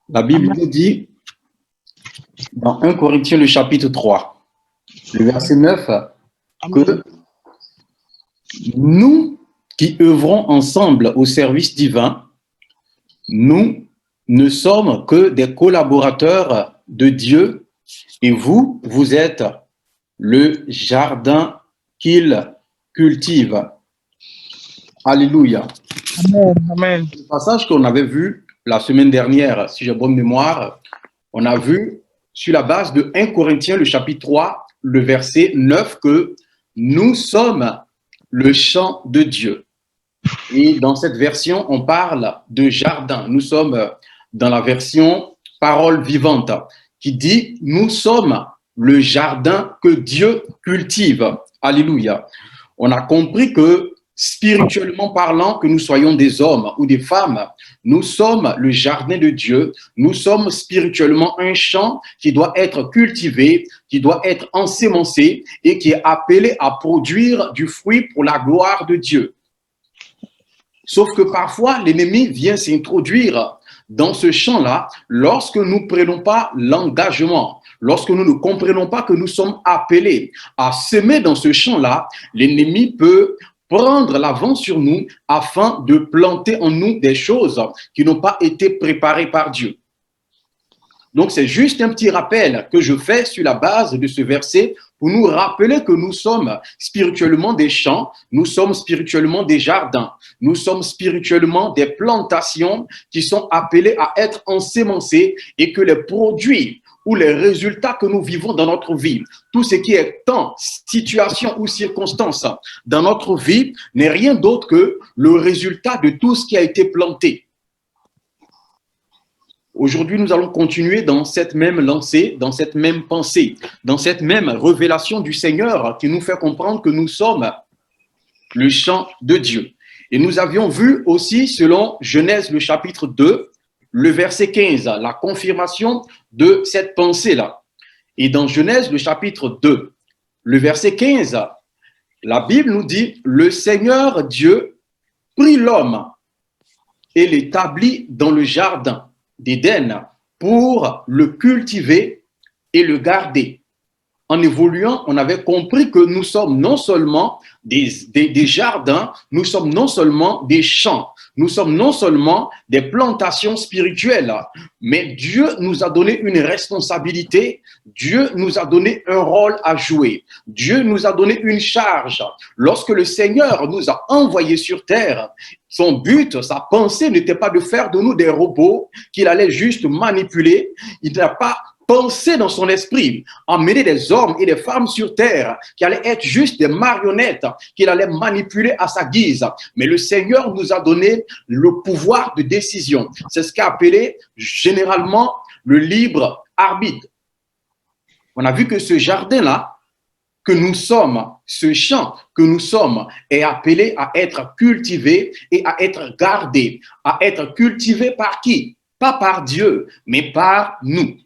La Bible nous dit dans 1 Corinthiens, le chapitre 3, le verset 9, que nous qui œuvrons ensemble au service divin, nous ne sommes que des collaborateurs de Dieu et vous, vous êtes le jardin qu'il cultive. Alléluia. Amen. Amen. Le passage qu'on avait vu la semaine dernière, si j'ai bonne mémoire, on a vu sur la base de 1 Corinthiens, le chapitre 3, le verset 9, que nous sommes le champ de Dieu. Et dans cette version, on parle de jardin. Nous sommes dans la version parole vivante qui dit nous sommes le jardin que Dieu cultive. Alléluia. On a compris que spirituellement parlant, que nous soyons des hommes ou des femmes, nous sommes le jardin de Dieu. Nous sommes spirituellement un champ qui doit être cultivé, qui doit être ensémencé et qui est appelé à produire du fruit pour la gloire de Dieu. Sauf que parfois, l'ennemi vient s'introduire dans ce champ-là lorsque nous ne prenons pas l'engagement, lorsque nous ne comprenons pas que nous sommes appelés à semer dans ce champ-là, l'ennemi peut prendre l'avance sur nous afin de planter en nous des choses qui n'ont pas été préparées par Dieu. Donc, c'est juste un petit rappel que je fais sur la base de ce verset pour nous rappeler que nous sommes spirituellement des champs, nous sommes spirituellement des jardins, nous sommes spirituellement des plantations qui sont appelées à être ensémencées et que les produits ou les résultats que nous vivons dans notre vie, tout ce qui est temps, situation ou circonstance dans notre vie n'est rien d'autre que le résultat de tout ce qui a été planté. Aujourd'hui, nous allons continuer dans cette même lancée, dans cette même pensée, dans cette même révélation du Seigneur qui nous fait comprendre que nous sommes le champ de Dieu. Et nous avions vu aussi, selon Genèse, le chapitre 2, le verset 15, la confirmation de cette pensée-là. Et dans Genèse, le chapitre 2, le verset 15, la Bible nous dit, le Seigneur Dieu prit l'homme et l'établit dans le jardin d'Éden pour le cultiver et le garder. En évoluant, on avait compris que nous sommes non seulement des jardins, nous sommes non seulement des champs, nous sommes non seulement des plantations spirituelles, mais Dieu nous a donné une responsabilité, Dieu nous a donné un rôle à jouer, Dieu nous a donné une charge. Lorsque le Seigneur nous a envoyés sur terre, son but, sa pensée n'était pas de faire de nous des robots qu'il allait juste manipuler, il n'a pas penser dans son esprit, emmener des hommes et des femmes sur terre qui allaient être juste des marionnettes qu'il allait manipuler à sa guise. Mais le Seigneur nous a donné le pouvoir de décision. C'est ce qu'a appelé généralement le libre arbitre. On a vu que ce jardin-là, que nous sommes, ce champ que nous sommes, est appelé à être cultivé et à être gardé. À être cultivé par qui? Pas par Dieu, mais par nous.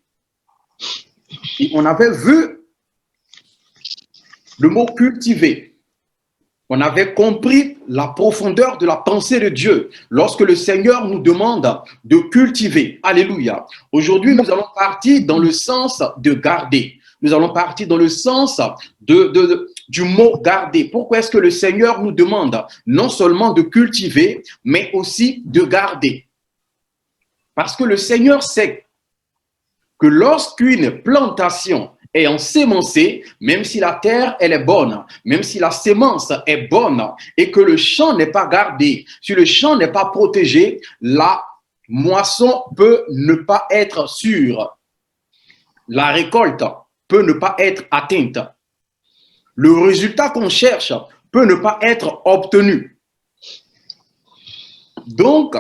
Et on avait vu le mot cultiver. On avait compris la profondeur de la pensée de Dieu lorsque le Seigneur nous demande de cultiver. Alléluia. Aujourd'hui, nous allons partir dans le sens de garder. Nous allons partir dans le sens du mot garder. Pourquoi est-ce que le Seigneur nous demande non seulement de cultiver, mais aussi de garder? Parce que le Seigneur sait que lorsqu'une plantation est ensémencée, même si la terre elle est bonne, même si la sémence est bonne et que le champ n'est pas gardé, si le champ n'est pas protégé, la moisson peut ne pas être sûre. La récolte peut ne pas être atteinte. Le résultat qu'on cherche peut ne pas être obtenu. Donc,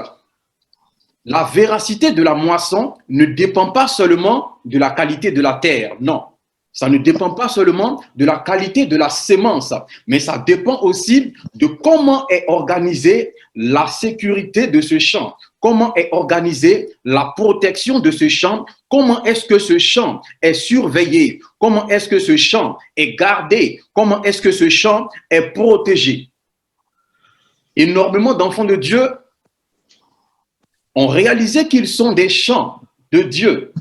la véracité de la moisson ne dépend pas seulement de la qualité de la terre, non. Ça ne dépend pas seulement de la qualité de la sémence, mais ça dépend aussi de comment est organisée la sécurité de ce champ, comment est organisée la protection de ce champ, comment est-ce que ce champ est surveillé, comment est-ce que ce champ est gardé, comment est-ce que ce champ est protégé. Énormément d'enfants de Dieu ont réalisé qu'ils sont des champs de Dieu,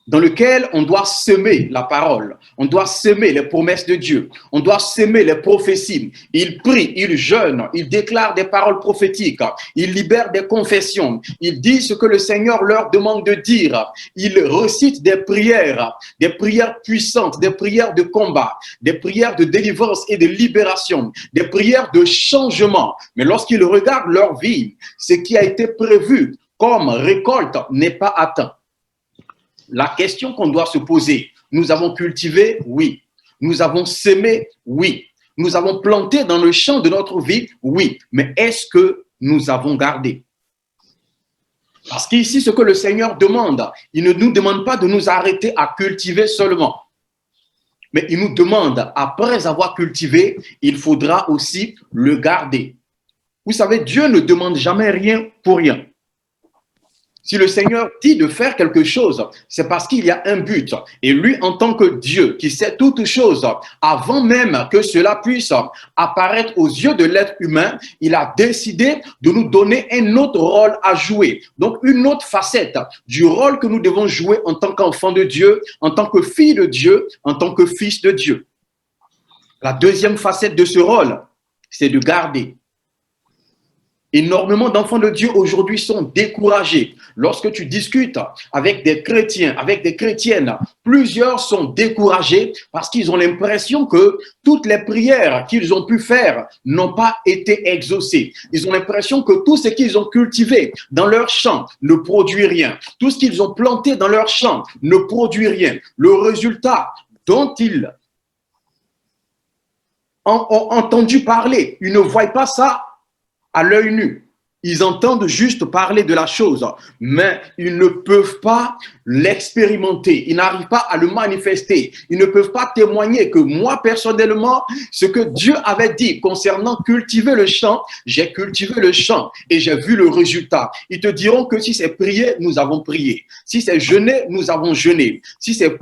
dans lequel on doit semer la parole, on doit semer les promesses de Dieu, on doit semer les prophéties. Ils prient, ils jeûnent, ils déclarent des paroles prophétiques, ils libèrent des confessions, ils disent ce que le Seigneur leur demande de dire, ils récitent des prières puissantes, des prières de combat, des prières de délivrance et de libération, des prières de changement. Mais lorsqu'ils regardent leur vie, ce qui a été prévu comme récolte n'est pas atteint. La question qu'on doit se poser, nous avons cultivé, oui. Nous avons semé, oui. Nous avons planté dans le champ de notre vie, oui. Mais est-ce que nous avons gardé? Parce qu'ici, ce que le Seigneur demande, il ne nous demande pas de nous arrêter à cultiver seulement. Mais il nous demande, après avoir cultivé, il faudra aussi le garder. Vous savez, Dieu ne demande jamais rien pour rien. Si le Seigneur dit de faire quelque chose, c'est parce qu'il y a un but. Et lui, en tant que Dieu qui sait toutes choses, avant même que cela puisse apparaître aux yeux de l'être humain, il a décidé de nous donner un autre rôle à jouer. Donc, une autre facette du rôle que nous devons jouer en tant qu'enfant de Dieu, en tant que fille de Dieu, en tant que fils de Dieu. La deuxième facette de ce rôle, c'est de garder. Énormément d'enfants de Dieu aujourd'hui sont découragés. Lorsque tu discutes avec des chrétiens, avec des chrétiennes, plusieurs sont découragés parce qu'ils ont l'impression que toutes les prières qu'ils ont pu faire n'ont pas été exaucées. Ils ont l'impression que tout ce qu'ils ont cultivé dans leur champ ne produit rien. Tout ce qu'ils ont planté dans leur champ ne produit rien. Le résultat dont ils ont entendu parler, ils ne voient pas ça à l'œil nu. Ils entendent juste parler de la chose, mais ils ne peuvent pas l'expérimenter. Ils n'arrivent pas à le manifester. Ils ne peuvent pas témoigner que moi, personnellement, ce que Dieu avait dit concernant cultiver le champ, j'ai cultivé le champ et j'ai vu le résultat. Ils te diront que si c'est prier, nous avons prié. Si c'est jeûner, nous avons jeûné. Si c'est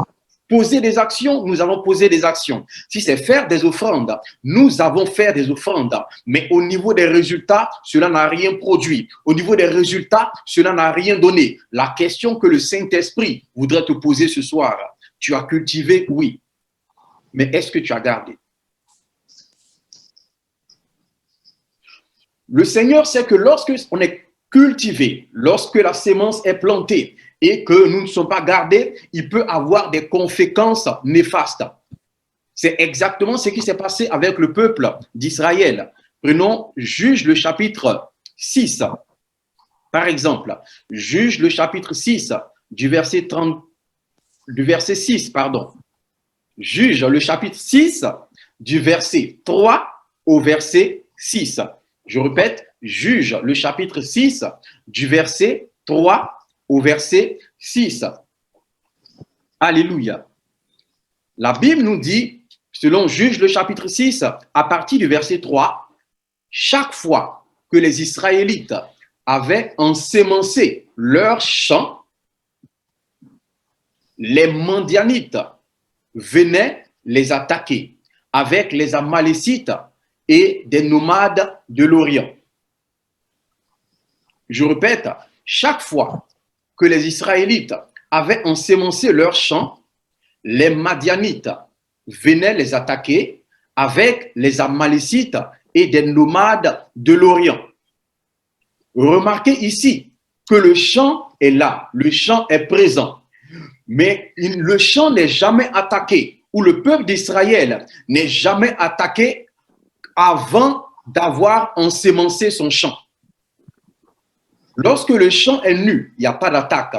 poser des actions, nous avons posé des actions. Si c'est faire des offrandes, nous avons fait des offrandes. Mais au niveau des résultats, cela n'a rien produit. Au niveau des résultats, cela n'a rien donné. La question que le Saint-Esprit voudrait te poser ce soir, tu as cultivé, oui. Mais est-ce que tu as gardé? Le Seigneur sait que lorsque on est cultivé, lorsque la sémence est plantée, et que nous ne sommes pas gardés, il peut avoir des conséquences néfastes. C'est exactement ce qui s'est passé avec le peuple d'Israël. Prenons Juge le chapitre 6. Par exemple, Juge le chapitre 6 du verset 6, pardon. Juge le chapitre 6 du verset 3 au verset 6. Je répète, Juge le chapitre 6 du verset 3 au verset 6. Alléluia. La Bible nous dit, selon Juge le chapitre 6, à partir du verset 3, chaque fois que les Israélites avaient ensémencé leur champ, les Madianites venaient les attaquer avec les Amalécites et des nomades de l'Orient. Je répète, chaque fois que les Israélites avaient ensémencé leur champ, les Madianites venaient les attaquer avec les Amalécites et des nomades de l'Orient. Remarquez ici que le champ est là, le champ est présent, mais le champ n'est jamais attaqué, ou le peuple d'Israël n'est jamais attaqué avant d'avoir ensémencé son champ. Lorsque le champ est nu, il n'y a pas d'attaque.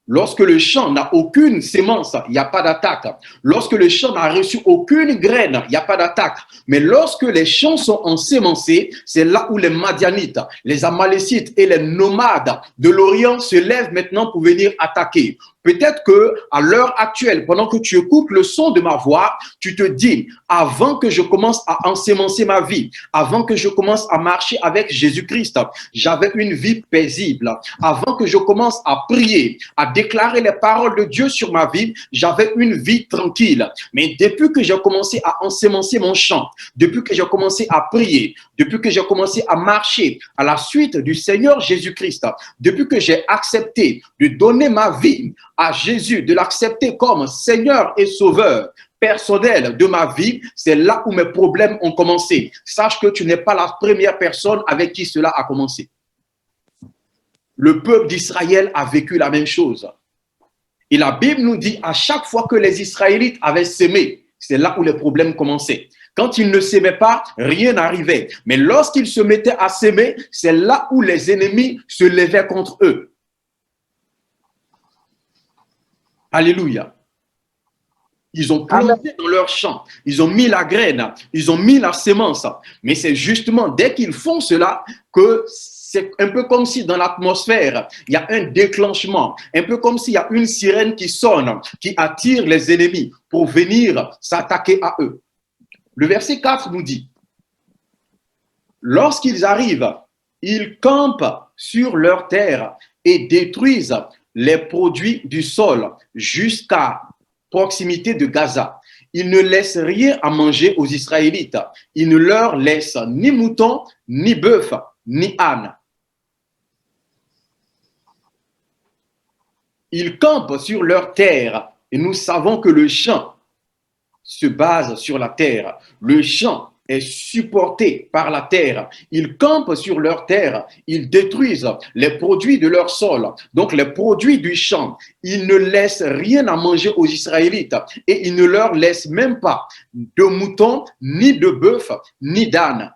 Lorsque le champ n'a aucune sémence, il n'y a pas d'attaque. Lorsque le champ n'a reçu aucune graine, il n'y a pas d'attaque. Mais lorsque les champs sont ensémencés, c'est là où les Madianites, les Amalécites et les nomades de l'Orient se lèvent maintenant pour venir attaquer. Peut-être que à l'heure actuelle, pendant que tu écoutes le son de ma voix, tu te dis, avant que je commence à ensémencer ma vie, avant que je commence à marcher avec Jésus-Christ, j'avais une vie paisible. Avant que je commence à prier, à déclarer les paroles de Dieu sur ma vie, j'avais une vie tranquille. Mais depuis que j'ai commencé à ensemencer mon champ, depuis que j'ai commencé à prier, depuis que j'ai commencé à marcher à la suite du Seigneur Jésus-Christ, depuis que j'ai accepté de donner ma vie à Jésus, de l'accepter comme Seigneur et Sauveur personnel de ma vie, c'est là où mes problèmes ont commencé. Sache que tu n'es pas la première personne avec qui cela a commencé. Le peuple d'Israël a vécu la même chose. Et la Bible nous dit, à chaque fois que les Israélites avaient sémé, c'est là où les problèmes commençaient. Quand ils ne s'aimaient pas, rien n'arrivait. Mais lorsqu'ils se mettaient à s'aimer, c'est là où les ennemis se levaient contre eux. Alléluia. Ils ont planté dans leur champ, ils ont mis la graine, ils ont mis la sémence. Mais c'est justement dès qu'ils font cela que c'est un peu comme si dans l'atmosphère, il y a un déclenchement, un peu comme s'il y a une sirène qui sonne, qui attire les ennemis pour venir s'attaquer à eux. Le verset 4 nous dit, lorsqu'ils arrivent, ils campent sur leur terre et détruisent les produits du sol jusqu'à proximité de Gaza. Ils ne laissent rien à manger aux Israélites. Ils ne leur laissent ni mouton, ni bœuf, ni âne. Ils campent sur leur terre et nous savons que le champ se base sur la terre. Le champ est supporté par la terre. Ils campent sur leur terre, ils détruisent les produits de leur sol, donc les produits du champ. Ils ne laissent rien à manger aux Israélites et ils ne leur laissent même pas de moutons, ni de bœuf, ni d'âne.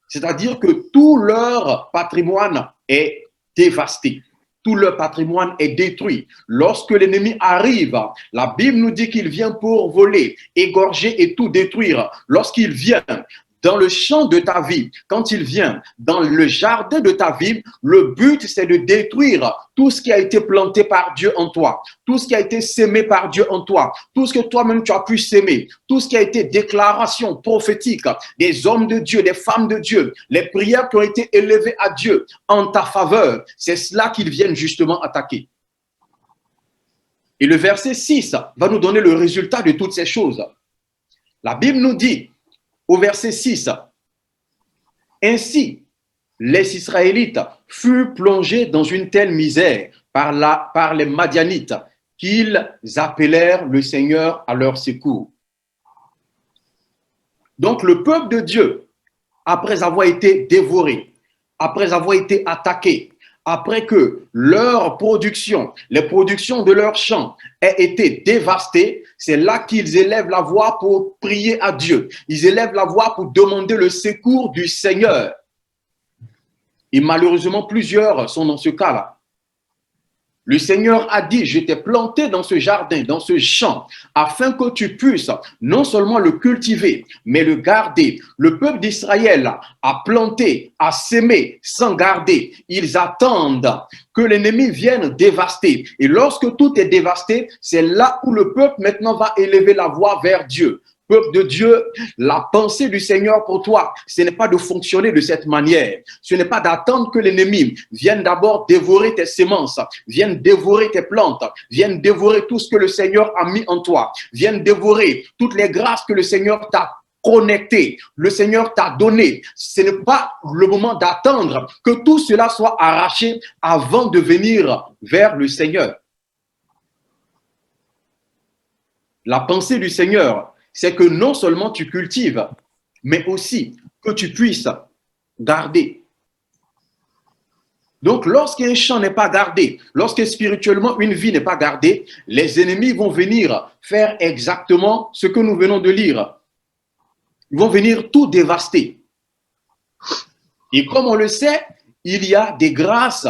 C'est-à-dire que tout leur patrimoine est dévasté. Tout leur patrimoine est détruit. Lorsque l'ennemi arrive, la Bible nous dit qu'il vient pour voler, égorger et tout détruire. Lorsqu'il vient dans le champ de ta vie, quand il vient dans le jardin de ta vie, le but c'est de détruire tout ce qui a été planté par Dieu en toi, tout ce qui a été sémé par Dieu en toi, tout ce que toi-même tu as pu s'aimer, tout ce qui a été déclaration prophétique des hommes de Dieu, des femmes de Dieu, les prières qui ont été élevées à Dieu en ta faveur, c'est cela qu'ils viennent justement attaquer. Et le verset 6 va nous donner le résultat de toutes ces choses. La Bible nous dit au verset 6, ainsi les Israélites furent plongés dans une telle misère par les Madianites qu'ils appelèrent le Seigneur à leur secours. Donc le peuple de Dieu, après avoir été dévoré, après avoir été attaqué, après que leur production, les productions de leurs champs aient été dévastées, c'est là qu'ils élèvent la voix pour prier à Dieu. Ils élèvent la voix pour demander le secours du Seigneur. Et malheureusement, plusieurs sont dans ce cas-là. Le Seigneur a dit, je t'ai planté dans ce jardin, dans ce champ, afin que tu puisses non seulement le cultiver, mais le garder. Le peuple d'Israël a planté, a sémé sans garder. Ils attendent que l'ennemi vienne dévaster. Et lorsque tout est dévasté, c'est là où le peuple maintenant va élever la voix vers Dieu. Peuple de Dieu, la pensée du Seigneur pour toi, ce n'est pas de fonctionner de cette manière. Ce n'est pas d'attendre que l'ennemi vienne d'abord dévorer tes semences, vienne dévorer tes plantes, vienne dévorer tout ce que le Seigneur a mis en toi, vienne dévorer toutes les grâces que le Seigneur t'a connectées, le Seigneur t'a donné. Ce n'est pas le moment d'attendre que tout cela soit arraché avant de venir vers le Seigneur. La pensée du Seigneur, c'est que non seulement tu cultives, mais aussi que tu puisses garder. Donc, lorsqu'un champ n'est pas gardé, lorsque spirituellement une vie n'est pas gardée, les ennemis vont venir faire exactement ce que nous venons de lire. Ils vont venir tout dévaster. Et comme on le sait, il y a des grâces,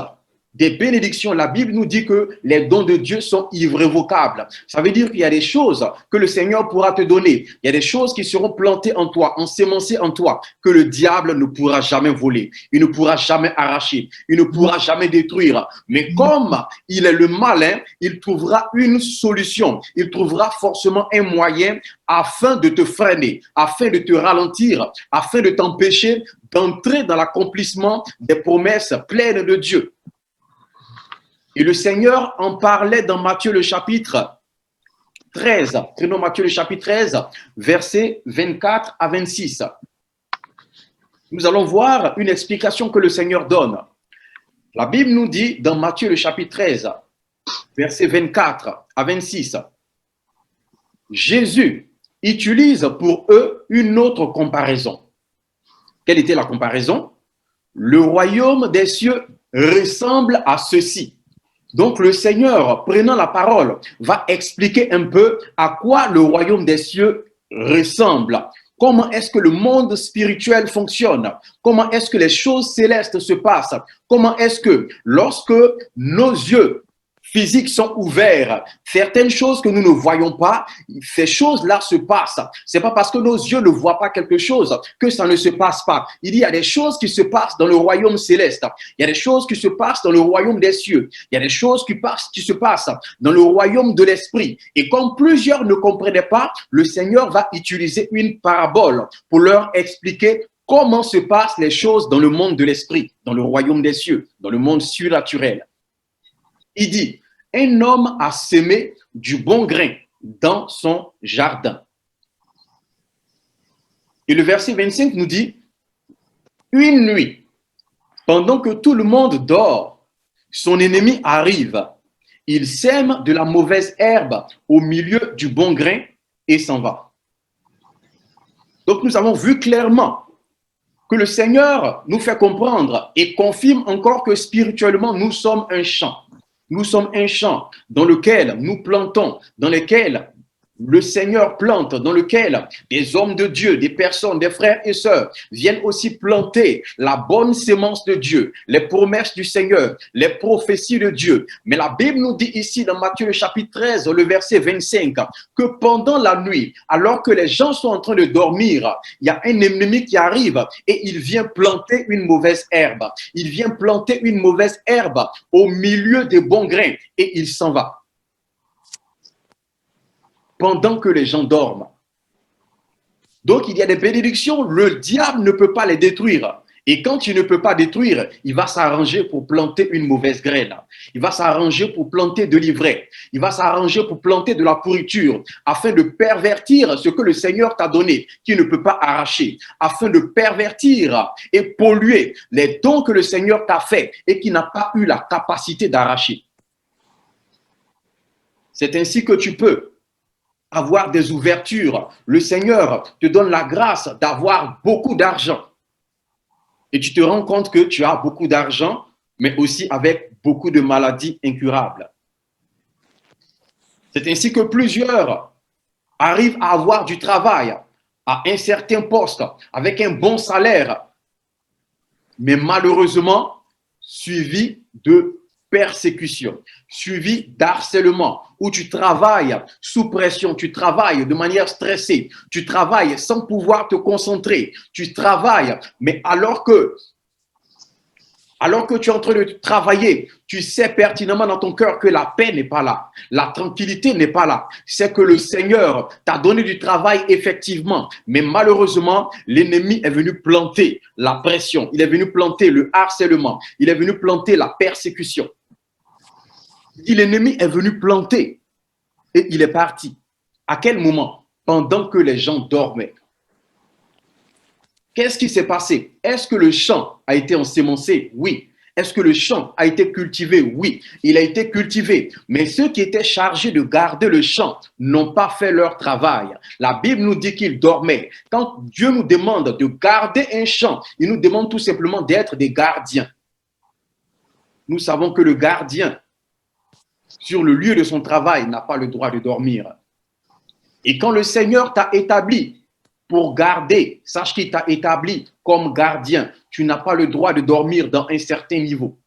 des bénédictions. La Bible nous dit que les dons de Dieu sont irrévocables. Ça veut dire qu'il y a des choses que le Seigneur pourra te donner. Il y a des choses qui seront plantées en toi, ensémencées en toi, que le diable ne pourra jamais voler. Il ne pourra jamais arracher. Il ne pourra jamais détruire. Mais comme il est le malin, il trouvera une solution. Il trouvera forcément un moyen afin de te freiner, afin de te ralentir, afin de t'empêcher d'entrer dans l'accomplissement des promesses pleines de Dieu. Et le Seigneur en parlait dans Matthieu le chapitre 13. Prenons Matthieu le chapitre 13, versets 24 à 26. Nous allons voir une explication que le Seigneur donne. La Bible nous dit dans Matthieu le chapitre 13, versets 24 à 26, Jésus utilise pour eux une autre comparaison. Quelle était la comparaison? Le royaume des cieux ressemble à ceci. Donc le Seigneur, prenant la parole, va expliquer un peu à quoi le royaume des cieux ressemble. Comment est-ce que le monde spirituel fonctionne? Comment est-ce que les choses célestes se passent? Comment est-ce que lorsque nos yeux physiques sont ouverts, certaines choses que nous ne voyons pas, ces choses-là se passent. C'est pas parce que nos yeux ne voient pas quelque chose que ça ne se passe pas. Il y a des choses qui se passent dans le royaume céleste. Il y a des choses qui se passent dans le royaume des cieux. Il y a des choses qui se passent dans le royaume de l'esprit. Et comme plusieurs ne comprenaient pas, le Seigneur va utiliser une parabole pour leur expliquer comment se passent les choses dans le monde de l'esprit, dans le royaume des cieux, dans le monde surnaturel. Il dit, un homme a semé du bon grain dans son jardin. Et le verset 25 nous dit, une nuit, pendant que tout le monde dort, son ennemi arrive. Il sème de la mauvaise herbe au milieu du bon grain et s'en va. Donc nous avons vu clairement que le Seigneur nous fait comprendre et confirme encore que spirituellement nous sommes un champ. Nous sommes un champ dans lequel nous plantons, dans lequel le Seigneur plante, dans lequel des hommes de Dieu, des personnes, des frères et sœurs viennent aussi planter la bonne sémence de Dieu, les promesses du Seigneur, les prophéties de Dieu. Mais la Bible nous dit ici dans Matthieu le chapitre 13, le verset 25, que pendant la nuit, alors que les gens sont en train de dormir, il y a un ennemi qui arrive et il vient planter une mauvaise herbe. Il vient planter une mauvaise herbe au milieu des bons grains et il s'en va. Pendant que les gens dorment. Donc, il y a des bénédictions, le diable ne peut pas les détruire. Et quand il ne peut pas détruire, il va s'arranger pour planter une mauvaise graine. Il va s'arranger pour planter de l'ivraie. Il va s'arranger pour planter de la pourriture, afin de pervertir ce que le Seigneur t'a donné, qui ne peut pas arracher, afin de pervertir et polluer les dons que le Seigneur t'a fait et qui n'a pas eu la capacité d'arracher. C'est ainsi que tu peux avoir des ouvertures. Le Seigneur te donne la grâce d'avoir beaucoup d'argent. Et tu te rends compte que tu as beaucoup d'argent, mais aussi avec beaucoup de maladies incurables. C'est ainsi que plusieurs arrivent à avoir du travail, à un certain poste, avec un bon salaire, mais malheureusement, suivi de persécution, suivi d'harcèlement, où tu travailles sous pression, tu travailles de manière stressée, tu travailles sans pouvoir te concentrer, tu travailles, mais alors que tu es en train de travailler, tu sais pertinemment dans ton cœur que la paix n'est pas là, la tranquillité n'est pas là. C'est que le Seigneur t'a donné du travail effectivement, mais malheureusement, l'ennemi est venu planter la pression, il est venu planter le harcèlement, il est venu planter la persécution. L'ennemi est venu planter et il est parti. À quel moment? Pendant que les gens dormaient. Qu'est-ce qui s'est passé? Est-ce que le champ a été ensémencé? Oui. Est-ce que le champ a été cultivé? Oui, il a été cultivé. Mais ceux qui étaient chargés de garder le champ n'ont pas fait leur travail. La Bible nous dit qu'ils dormaient. Quand Dieu nous demande de garder un champ, il nous demande tout simplement d'être des gardiens. Nous savons que le gardien, sur le lieu de son travail, n'a pas le droit de dormir. Et quand le Seigneur t'a établi pour garder, sache qu'il t'a établi comme gardien. Tu n'as pas le droit de dormir dans un certain niveau.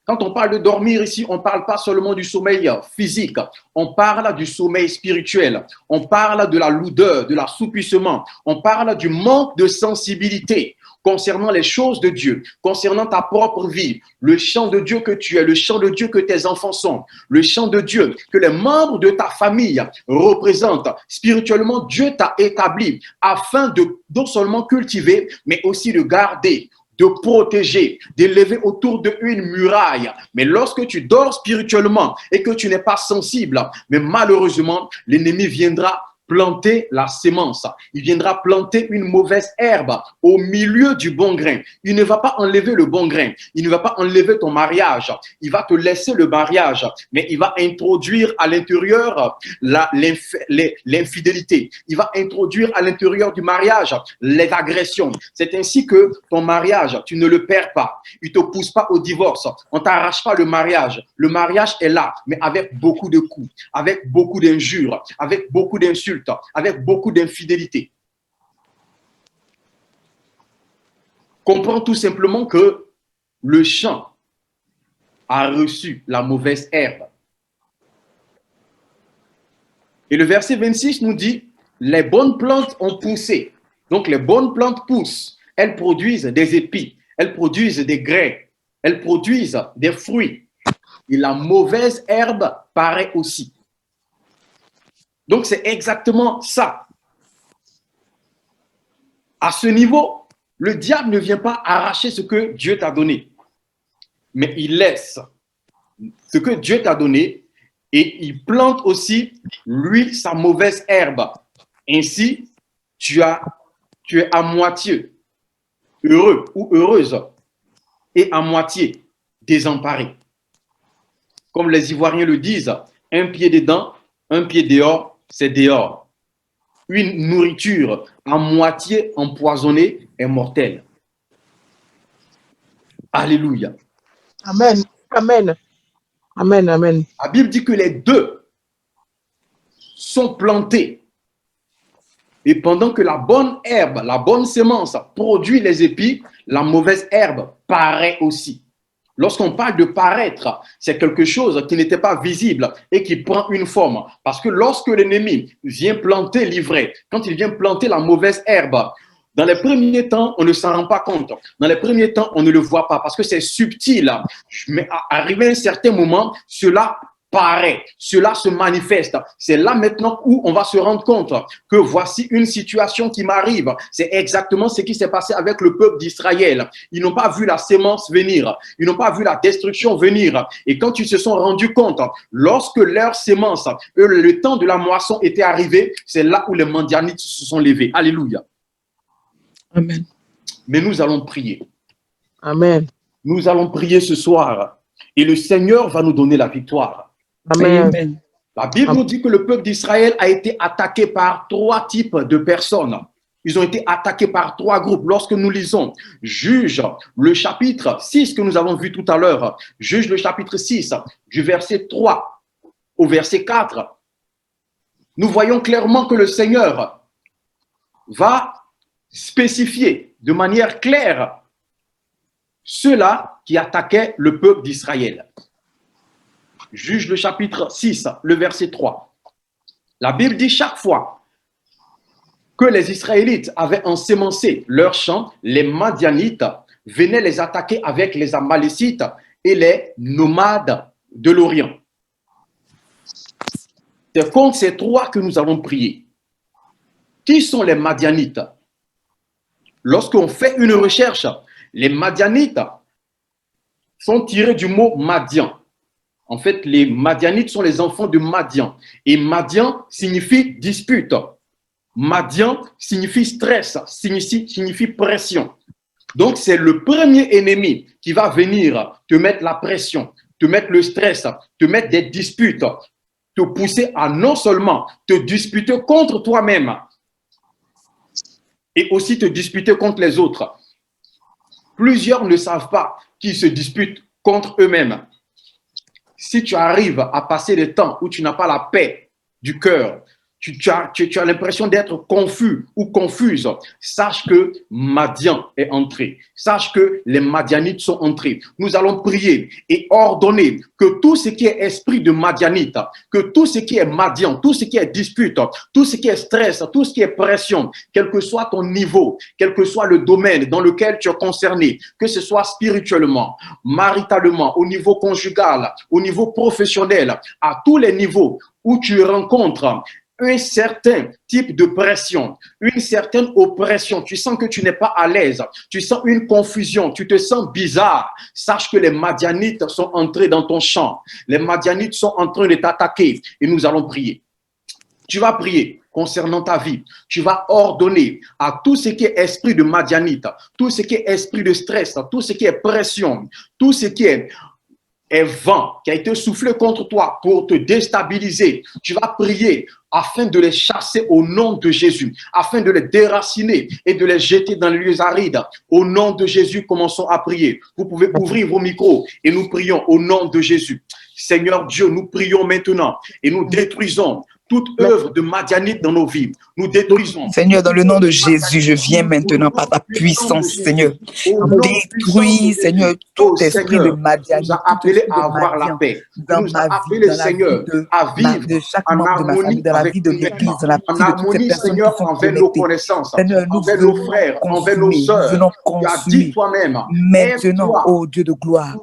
Quand on parle de dormir ici, on ne parle pas seulement du sommeil physique, on parle du sommeil spirituel, on parle de la lourdeur, de l'assouplissement, on parle du manque de sensibilité concernant les choses de Dieu, concernant ta propre vie, le champ de Dieu que tu es, le champ de Dieu que tes enfants sont, le champ de Dieu que les membres de ta famille représentent. Spirituellement, Dieu t'a établi afin de non seulement cultiver, mais aussi de garder. de protéger, d'élever autour de une muraille. Mais lorsque tu dors spirituellement et que tu n'es pas sensible, mais malheureusement, l'ennemi viendra planter la sémence. Il viendra planter une mauvaise herbe au milieu du bon grain. Il ne va pas enlever le bon grain. Il ne va pas enlever ton mariage. Il va te laisser le mariage, mais il va introduire à l'intérieur l'infidélité. Il va introduire à l'intérieur du mariage les agressions. C'est ainsi que ton mariage, tu ne le perds pas. Il ne te pousse pas au divorce. On ne t'arrache pas le mariage. Le mariage est là, mais avec beaucoup de coups, avec beaucoup d'injures, avec beaucoup d'insultes, avec beaucoup d'infidélité. Comprends tout simplement que le champ a reçu la mauvaise herbe. Et le verset 26 nous dit, les bonnes plantes ont poussé. Donc les bonnes plantes poussent. Elles produisent des épis, elles produisent des grains, elles produisent des fruits. Et la mauvaise herbe paraît aussi. Donc c'est exactement ça. À ce niveau, le diable ne vient pas arracher ce que Dieu t'a donné, mais il laisse ce que Dieu t'a donné et il plante aussi, lui, sa mauvaise herbe. Ainsi, tu es à moitié heureux ou heureuse et à moitié désemparé. Comme les Ivoiriens le disent, un pied dedans, un pied dehors, c'est dehors. Une nourriture à moitié empoisonnée est mortelle. Alléluia. Amen. Amen. Amen. Amen. La Bible dit que les deux sont plantés. Et pendant que la bonne herbe, la bonne sémence produit les épis, la mauvaise herbe paraît aussi. Lorsqu'on parle de paraître, c'est quelque chose qui n'était pas visible et qui prend une forme. Parce que lorsque l'ennemi vient planter l'ivraie, quand il vient planter la mauvaise herbe, dans les premiers temps, on ne s'en rend pas compte. Dans les premiers temps, on ne le voit pas parce que c'est subtil. Mais arrivé à un certain moment, cela paraît, cela se manifeste. C'est là maintenant où on va se rendre compte que voici une situation qui m'arrive. C'est exactement ce qui s'est passé avec le peuple d'Israël. Ils n'ont pas vu la sémence venir. Ils n'ont pas vu la destruction venir. Et quand ils se sont rendus compte, lorsque leur sémence, le temps de la moisson était arrivé, c'est là où les Madianites se sont levés. Alléluia. Amen. Mais nous allons prier. Amen. Nous allons prier ce soir et le Seigneur va nous donner la victoire. Amen. Amen. La Bible nous dit que le peuple d'Israël a été attaqué par trois types de personnes. Ils ont été attaqués par trois groupes. Lorsque nous lisons Juge, le chapitre 6 que nous avons vu tout à l'heure, Juge le chapitre 6, du verset 3 au verset 4, nous voyons clairement que le Seigneur va spécifier de manière claire ceux-là qui attaquaient le peuple d'Israël. Juge le chapitre 6, le verset 3. La Bible dit chaque fois que les Israélites avaient ensémencé leurs champs, les Madianites venaient les attaquer avec les Amalécites et les nomades de l'Orient. C'est contre ces trois que nous allons prier. Qui sont les Madianites? Lorsqu'on fait une recherche, les Madianites sont tirés du mot Madian. En fait, les Madianites sont les enfants de Madian. Et Madian signifie dispute. Madian signifie stress, signifie pression. Donc, c'est le premier ennemi qui va venir te mettre la pression, te mettre le stress, te mettre des disputes, te pousser à non seulement te disputer contre toi-même, et aussi te disputer contre les autres. Plusieurs ne savent pas qu'ils se disputent contre eux-mêmes. Si tu arrives à passer des temps où tu n'as pas la paix du cœur, tu as l'impression d'être confus ou confuse, sache que Madian est entré. Sache que les Madianites sont entrés. Nous allons prier et ordonner que tout ce qui est esprit de Madianite, que tout ce qui est Madian, tout ce qui est dispute, tout ce qui est stress, tout ce qui est pression, quel que soit ton niveau, quel que soit le domaine dans lequel tu es concerné, que ce soit spirituellement, maritalement, au niveau conjugal, au niveau professionnel, à tous les niveaux où tu rencontres un certain type de pression, une certaine oppression, tu sens que tu n'es pas à l'aise, tu sens une confusion, tu te sens bizarre, sache que les Madianites sont entrés dans ton champ. Les Madianites sont en train de t'attaquer et nous allons prier. Tu vas prier concernant ta vie. Tu vas ordonner à tout ce qui est esprit de Madianite, tout ce qui est esprit de stress, tout ce qui est pression, tout ce qui est vent qui a été soufflé contre toi pour te déstabiliser. Tu vas prier afin de les chasser au nom de Jésus, afin de les déraciner et de les jeter dans les lieux arides. Au nom de Jésus, commençons à prier. Vous pouvez ouvrir vos micros et nous prions au nom de Jésus. Seigneur Dieu, nous prions maintenant et nous détruisons toute œuvre de Madianite dans nos vies. Nous détruisons. Seigneur, dans le nom de Jésus, je viens maintenant par ta puissance, Seigneur. Détruis, Seigneur, tout esprit de Madianite. Nous a appelé à avoir la paix. Dans nous ma a appelé, vie, Seigneur, à vivre de chaque en membre de ma harmonie famille, dans la avec vie de l'Église, dans la vie en de toutes ces harmonie, personnes Seigneur, qui sont envers nos connectées. connaissances, Seigneur, nous envers nos venons frères, envers nos consumer, sœurs. nous venons Tu as dit consumer toi-même, maintenant, aime-toi ô Dieu de gloire,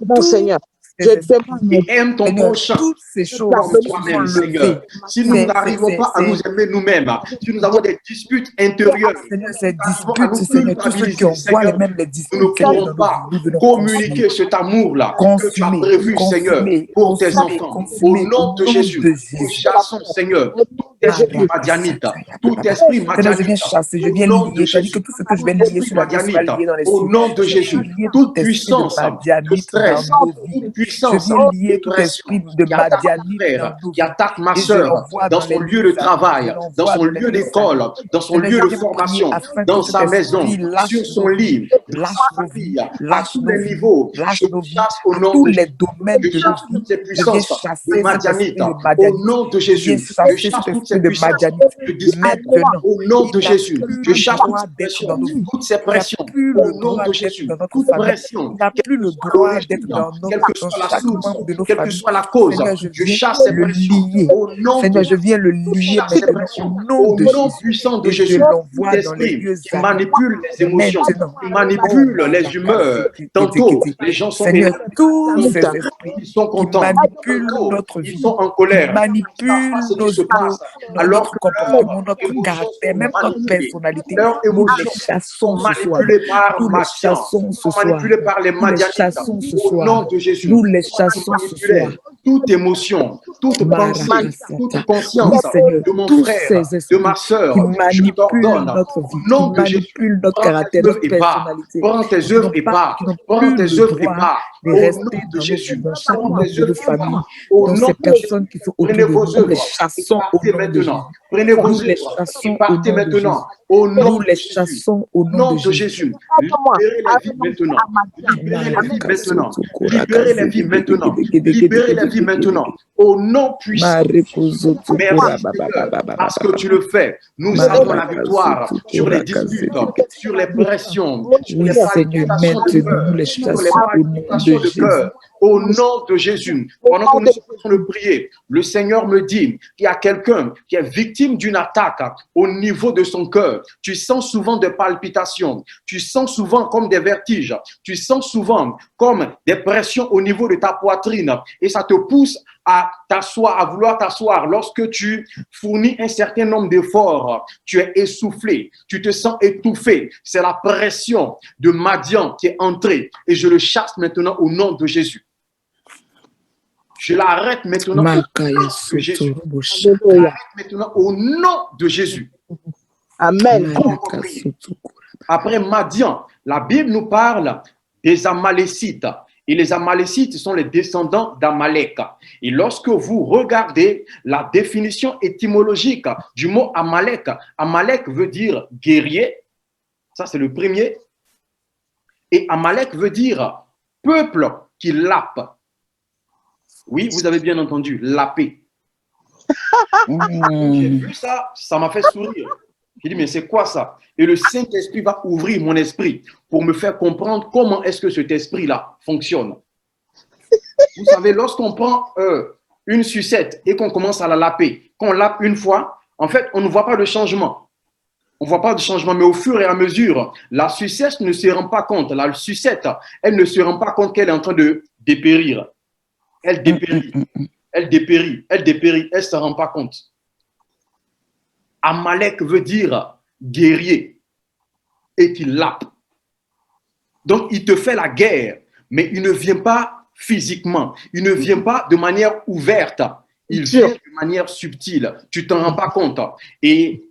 Non, Seigneur, je demande et aime ton Seigneur, prochain toutes ces choses comme qui sont toi-même, levées. Seigneur. Si nous n'arrivons pas à nous aimer nous-mêmes, si nous avons des disputes intérieures, Seigneur, ces à disputes, nous Seigneur, tous ceux qui culpabiliser, envoient Seigneur, même les nous disputes, ne Seigneur, pourrons dans pas nos vies, nous venons communiquer cet amour-là que tu as consumer, prévu, Seigneur, consumer, pour tes consumer, enfants. consumer, Au nom de Jésus, nous chassons, Seigneur, tout esprit madianite, tout esprit Seigneur, je viens madianite, chasser, je au viens nom de lier. Tu as dit que Jésus, tout ce que je vais tout lier esprit sur la terre sera madianite, lié dans les au cieux. nom de Je viens Jésus, lier toute tout esprit de puissance de Madianite stress, dans nos vies. toute Je puissance viens lier de tout pression esprit de qui attaque mon Madianite dans frère, nos qui vies. attaque ma Et je soeur l'envoie dans dans les son lieu de lieux arides. travail, Je dans l'envoie son dans les lieu lieux d'école, arides. dans son Seigneur, lieu je de viens prier formation, afin que dans cet sa maison, esprit lâche sur son nos vies, lit, dans lâche sa nos vies, famille, à lâche tous nos les vies, niveaux. lâche Je nos vies, chasse au à nom tous de les Jésus. domaines Je de nos chasse vies. toutes ces Je viens puissances de chasser cet Madianite esprit de au Madianite. nom de Je viens Jésus. Je chasser chasse cet toutes ces esprit de puissances Madianite de discipline maintenant. au nom de Il n'a Jésus. plus Je le chasse toutes droit ces d'être dans pressions, nos vies. toutes ces Il n'a pressions plus au le nom droit de d'être Jésus. dans notre Toute famille. pression, Il n'a quelle plus que le soit droit d'être l'origine, dans, quelle que dans soit la chaque source, membre de nos quelle que familles. soit la cause, Seigneur, je chasse ces le pressions lier. au nom de Seigneur, je Jésus. viens le Je lier chasse ces maintenant pressions au nom au de nom Jésus. puissant de Et je Jésus. Tout l'envoie dans les esprit lieux qui arides. manipule les émotions, Maintenant. qui Oh, manipule les humeurs. Tantôt, les gens sont Seigneur, énervés, tous ces tantôt, esprits ils sont qui contents, manipulent tantôt, notre ils vie, sont en qui colère. Ils ne savent pas manipulent ce qui se passe, alors notre que comportement, leurs notre émotions caractère, sont même notre manipulées. personnalité. Leurs Nous les émotions sont chassons ce soir. manipulées par Nous les Madian, chassons ce sont soir. manipulées par les Nous les Madianites. chassons ce Au soir. nom de Jésus, Nous les toi qui chassons ce soir. manipulais toute émotion, toute pensée, Marakasata. toute Oui, conscience Seigneur, de mon tous frère, ces de ma esprits qui sœur, je manipulent t'ordonne, notre au vie, qui nom de Jésus, manipulent notre prends tes caractère, œuvres notre et pars. personnalité, Prends tes qui œuvres et pars. n'ont Prends plus tes le œuvres et droit pars. de Au nom rester de Jésus, dans chaque prends membre tes de nos œuvres et familles, pars. Au dans nom ces de Jésus, personnes qui sont prenez autour de vos nous. Nous les œuvres et chassons au partez nom de Jésus. maintenant. Prenez vos Nous les œuvres et chassons au partez nom de Jésus. maintenant. Au nom Nous de les Jésus. chassons au Au nom de nom de Jésus. Jésus, libérez les vies maintenant. Libérez les vies maintenant. Libérez les vies maintenant. Libérez les vies maintenant. Au nom puissant de Jésus. Merci Seigneur, parce que tu le fais. Nous avons la victoire sur les disputes, sur les pressions, sur Oui, les Seigneur, palpitations de maintenant nous cœur, les sur les chassons au nom de palpitations de Jésus. cœur. Au nom de Jésus, pendant que nous sommes en train de prier, le Seigneur me dit qu'il y a quelqu'un qui est victime d'une attaque au niveau de son cœur. Tu sens souvent des palpitations, tu sens souvent comme des vertiges, tu sens souvent comme des pressions au niveau de ta poitrine et ça te pousse à t'asseoir, à vouloir t'asseoir. Lorsque tu fournis un certain nombre d'efforts, tu es essoufflé, tu te sens étouffé. C'est la pression de Madian qui est entrée et je le chasse maintenant au nom de Jésus. Je l'arrête maintenant au nom de Jésus. Je l'arrête maintenant au nom de Jésus. Amen. Après Madian, la Bible nous parle des Amalécites. Et les Amalécites sont les descendants d'Amalek. Et lorsque vous regardez la définition étymologique du mot Amalek, Amalek veut dire guerrier. Ça, c'est le premier. Et Amalek veut dire peuple qui lappe. Oui, vous avez bien entendu, lapper. J'ai vu ça, ça m'a fait sourire. J'ai dit, mais c'est quoi ça? Et le Saint-Esprit va ouvrir mon esprit pour me faire comprendre comment est-ce que cet esprit-là fonctionne. Vous savez, lorsqu'on prend une sucette et qu'on commence à la laper, qu'on lappe une fois, en fait, on ne voit pas de changement. On ne voit pas de changement, mais au fur et à mesure, la sucette ne se rend pas compte. La sucette, elle ne se rend pas compte qu'elle est en train de dépérir. Elle dépérit, elle dépérit, elle dépérit, elle ne se rend pas compte. Amalek veut dire guerrier et qui lappe. Donc, il te fait la guerre, mais il ne vient pas physiquement. Il ne vient pas de manière ouverte. Il vient de manière subtile. Tu t'en rends pas compte. Et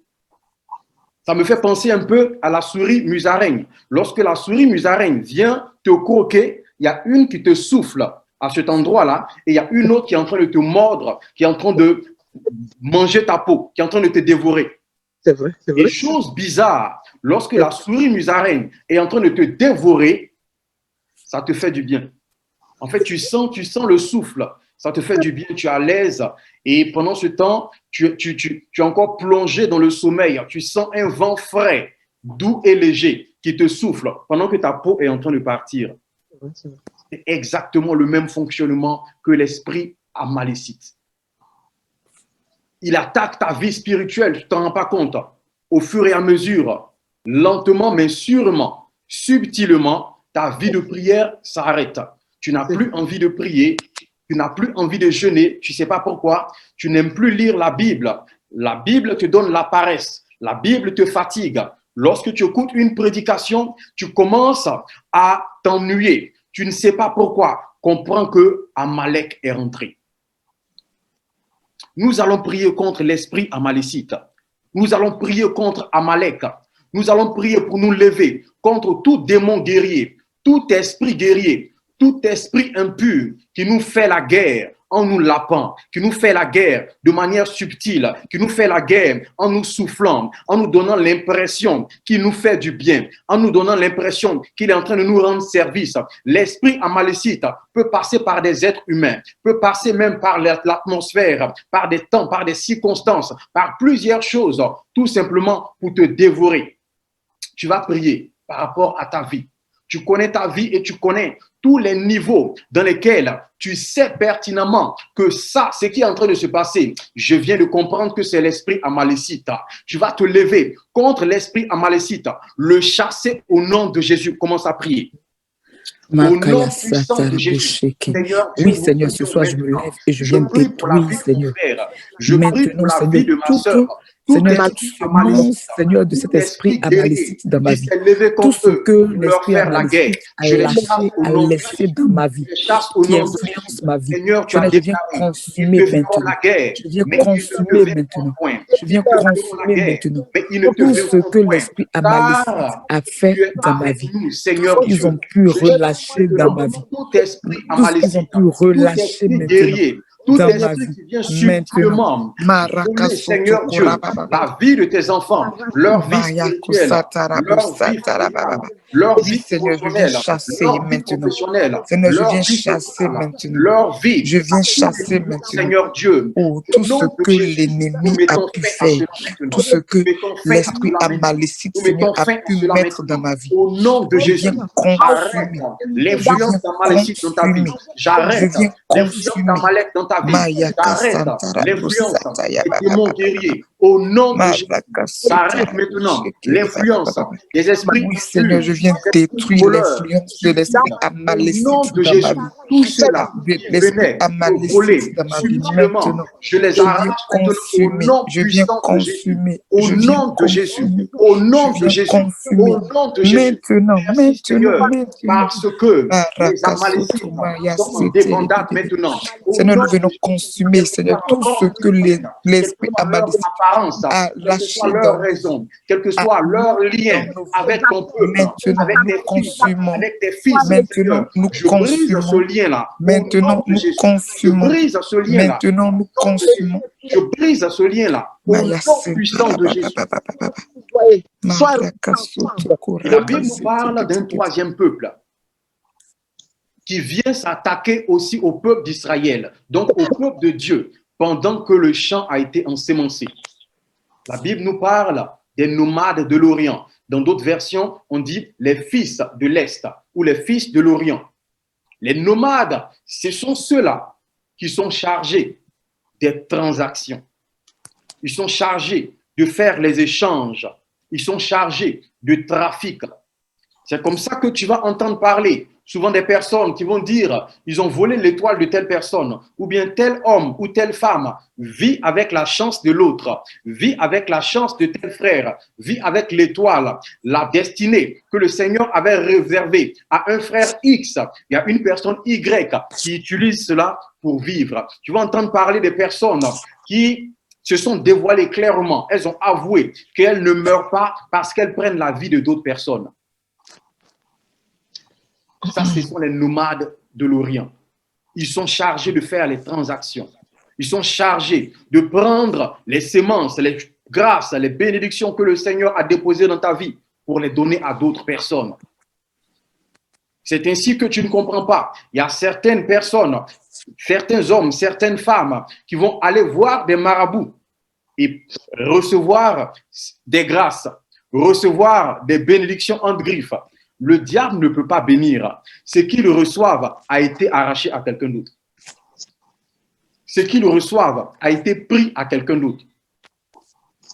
ça me fait penser un peu à la souris musaraigne. Lorsque la souris musaraigne vient te croquer, il y a une qui te souffle à cet endroit-là et il y a une autre qui est en train de te mordre, qui est en train de manger ta peau, qui est en train de te dévorer. C'est vrai, c'est vrai. Et chose bizarre, lorsque la souris musaraigne est en train de te dévorer, ça te fait du bien. En fait, tu sens le souffle, ça te fait du bien, tu es à l'aise. Et pendant ce temps, tu es encore plongé dans le sommeil. Tu sens un vent frais, doux et léger qui te souffle pendant que ta peau est en train de partir. C'est exactement le même fonctionnement que l'esprit amalécite. Il attaque ta vie spirituelle, tu ne t'en rends pas compte. Au fur et à mesure, lentement mais sûrement, subtilement, ta vie de prière s'arrête. Tu n'as plus envie de prier, tu n'as plus envie de jeûner, tu ne sais pas pourquoi, tu n'aimes plus lire la Bible. La Bible te donne la paresse, la Bible te fatigue. Lorsque tu écoutes une prédication, tu commences à t'ennuyer. Tu ne sais pas pourquoi. Comprends que Amalek est rentré. Nous allons prier contre l'esprit amalécite. Nous allons prier contre Amalek. Nous allons prier pour nous lever contre tout démon guerrier, tout esprit guerrier, tout esprit impur qui nous fait la guerre en nous lapant, qui nous fait la guerre de manière subtile, qui nous fait la guerre en nous soufflant, en nous donnant l'impression qu'il nous fait du bien, en nous donnant l'impression qu'il est en train de nous rendre service. L'esprit amalécite peut passer par des êtres humains, peut passer même par l'atmosphère, par des temps, par des circonstances, par plusieurs choses, tout simplement pour te dévorer. Tu vas prier par rapport à ta vie. Tu connais ta vie et tu connais tous les niveaux dans lesquels tu sais pertinemment que ça, ce qui est en train de se passer, je viens de comprendre que c'est l'esprit amalécite. Tu vas te lever contre l'esprit amalécite, le chasser au nom de Jésus. Commence à prier. Au nom puissant de Jésus. Seigneur, oui, Seigneur, ce soir, je me lève et je viens détruire, Seigneur. Je prie pour la vie de ma soeur. Seigneur, toute semence, Seigneur, de cet esprit amalécite dans ma vie, tout ce que l'esprit amalécite a laissé dans ma vie, qui influence ma vie, Seigneur, je viens consumer maintenant. Je viens consumer maintenant. Je viens consumer maintenant tout ce que l'esprit amalécite a fait dans ma vie. Ils ont pu relâcher dans ma vie. Tout ce qu'ils ont pu relâcher maintenant. Tout esprit qui vient subtilement voler, Seigneur Dieu, la vie de tes enfants, leur vie spirituelle, leur vie Seigneur, je viens chasser maintenant. Seigneur, je viens chasser maintenant. Leur vie, je viens chasser maintenant. Seigneur Dieu, tout ce que l'ennemi a pu faire, tout ce que l'esprit amalécite, Seigneur, a pu mettre dans ma vie. Au nom de Jésus, j'arrête l'influence d'Amalécite dans ta vie. J'arrête l'influence d'Amalek dans ta vie. J'arrête l'influence des démons guerriers. Au nom de Jésus, j'arrête maintenant l'influence des esprits. Oui, Seigneur, je viens détruire l'influence de l'esprit amalécite dans ma vie. Tout cela, l'esprit amalécite dans ma vie. Maintenant, je les arrache consumer. Je viens consumer. Au nom de Jésus. Au nom de Jésus. Au nom de Jésus. Maintenant. Parce que les Amalécites sont dépendantes maintenant. Seigneur, nous venons consumer, Seigneur, tout ce que l'esprit amalécite a lâché leur raison, quel que soit leur lien avec ton peuple, avec tes fils, maintenant nous consumons ce lien-là. Maintenant nous consumons. Maintenant nous consumons. Je brise ce lien-là. Au nom puissant de Jésus. Et la Bible nous parle d'un troisième peuple qui vient s'attaquer aussi au peuple d'Israël, donc au peuple de Dieu, pendant que le champ a été ensémencé. La Bible nous parle des nomades de l'Orient. Dans d'autres versions, on dit les fils de l'Est ou les fils de l'Orient. Les nomades, ce sont ceux-là qui sont chargés des transactions. Ils sont chargés de faire les échanges. Ils sont chargés de trafic. C'est comme ça que tu vas entendre parler souvent des personnes qui vont dire ils ont volé l'étoile de telle personne, ou bien tel homme ou telle femme vit avec la chance de l'autre, vit avec la chance de tel frère, vit avec l'étoile, la destinée que le Seigneur avait réservée à un frère X. Il y a une personne Y qui utilise cela pour vivre. Tu vas entendre parler des personnes qui se sont dévoilées clairement. Elles ont avoué qu'elles ne meurent pas parce qu'elles prennent la vie de d'autres personnes. Ça, ce sont les nomades de l'Orient. Ils sont chargés de faire les transactions. Ils sont chargés de prendre les semences, les grâces, les bénédictions que le Seigneur a déposées dans ta vie pour les donner à d'autres personnes. C'est ainsi que tu ne comprends pas. Il y a certaines personnes, certains hommes, certaines femmes qui vont aller voir des marabouts et recevoir des grâces, recevoir des bénédictions en griffes. Le diable ne peut pas bénir. Ce qu'ils reçoivent a été arraché à quelqu'un d'autre. Ce qu'ils reçoivent a été pris à quelqu'un d'autre.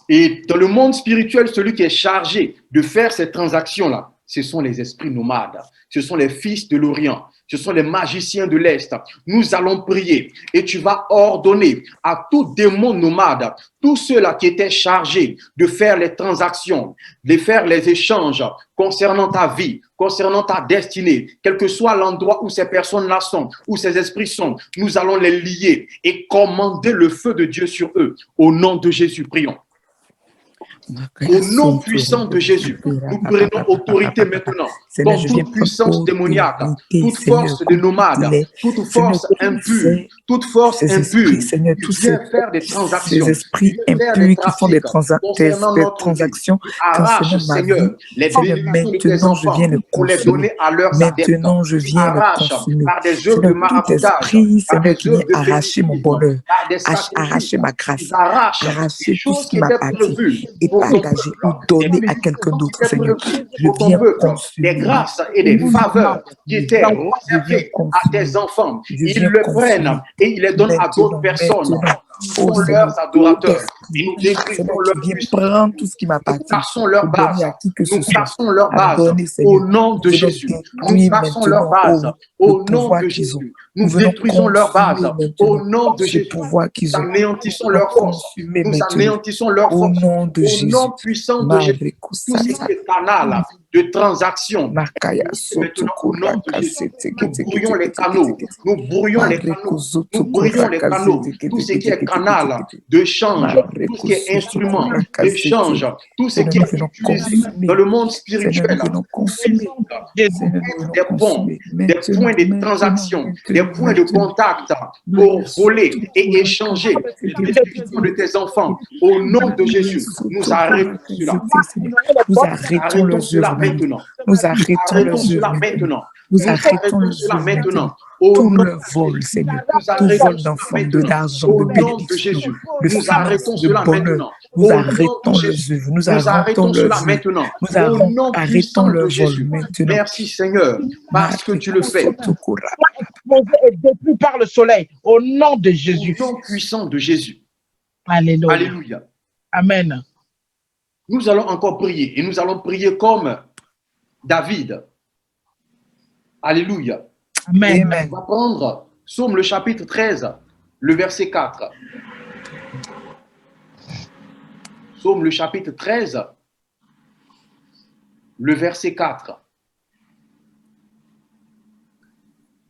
Et dans le monde spirituel, celui qui est chargé de faire ces transactions-là, ce sont les esprits nomades, ce sont les fils de l'Orient, ce sont les magiciens de l'Est. Nous allons prier et tu vas ordonner à tout démon nomade, tous ceux-là qui étaient chargés de faire les transactions, de faire les échanges concernant ta vie, concernant ta destinée, quel que soit l'endroit où ces personnes-là sont, où ces esprits sont, nous allons les lier et commander le feu de Dieu sur eux. Au nom de Jésus, prions. Au nom puissant de Jésus, nous prenons autorité maintenant contre toute puissance démoniaque, toute force de nomade, toute force impure, toute force impure qui vient faire des transactions, ces esprits impurs qui font des transactions arrache, Seigneur, les bénédictions de tes enfants pour les donner à leurs adeptes. Maintenant, je viens arrache le consumer. par des œuvres de maraboutage, Seigneur, qui vient arracher mon bonheur, arracher ma grâce, arracher tout ce qui m'appartient et partager ou donner à quelqu'un d'autre, Seigneur. Je viens consumer des grâces et des faveurs qui étaient réservées à tes enfants. Ils le prennent et ils les donnent à d'autres personnes. Sont leurs adorateurs. Et nous détruisons leur puissance. Tout ce qui m'appartient. Nous cassons leur base. Nous cassons leur base. Au nom de Jésus. Nous cassons leur base. Au nom de Jésus. Nous détruisons leur base. Au nom de Jésus. Nous anéantissons leur force. Nous anéantissons leur force. Au nom puissant de Jésus. Tout ce qui est canal de transactions. Maintenant, au nom de Jésus, nous brouillons les canaux. Nous brouillons les canaux. Nous brouillons les canaux. Tout ce qui est canal de change, tout ce qui est instrument d'échange, tout ce qui est utilisé dans le monde spirituel, des ponts, des points de transaction, des points de contact pour voler et échanger les bénédictions de tes enfants. Au nom de Jésus, nous arrêtons cela. Nous arrêtons cela maintenant. Nous arrêtons cela maintenant. Nous arrêtons cela maintenant. Tout le vol, Seigneur, tout vol d'enfants, d'argent, de bénédiction, de force, de bonheur. Nous arrêtons les œuvres, nous arrêtons cela maintenant. Nous arrêtons le vol maintenant. Merci Seigneur, parce que tu le fais. Et détruit par le soleil, au nom de Jésus. Au nom puissant de Jésus. Alléluia. Alléluia. Amen. Nous allons encore prier et nous allons prier comme David. Alléluia. Amen. On va prendre Psaume le chapitre 13, le verset 4. Psaume le chapitre 13, le verset 4.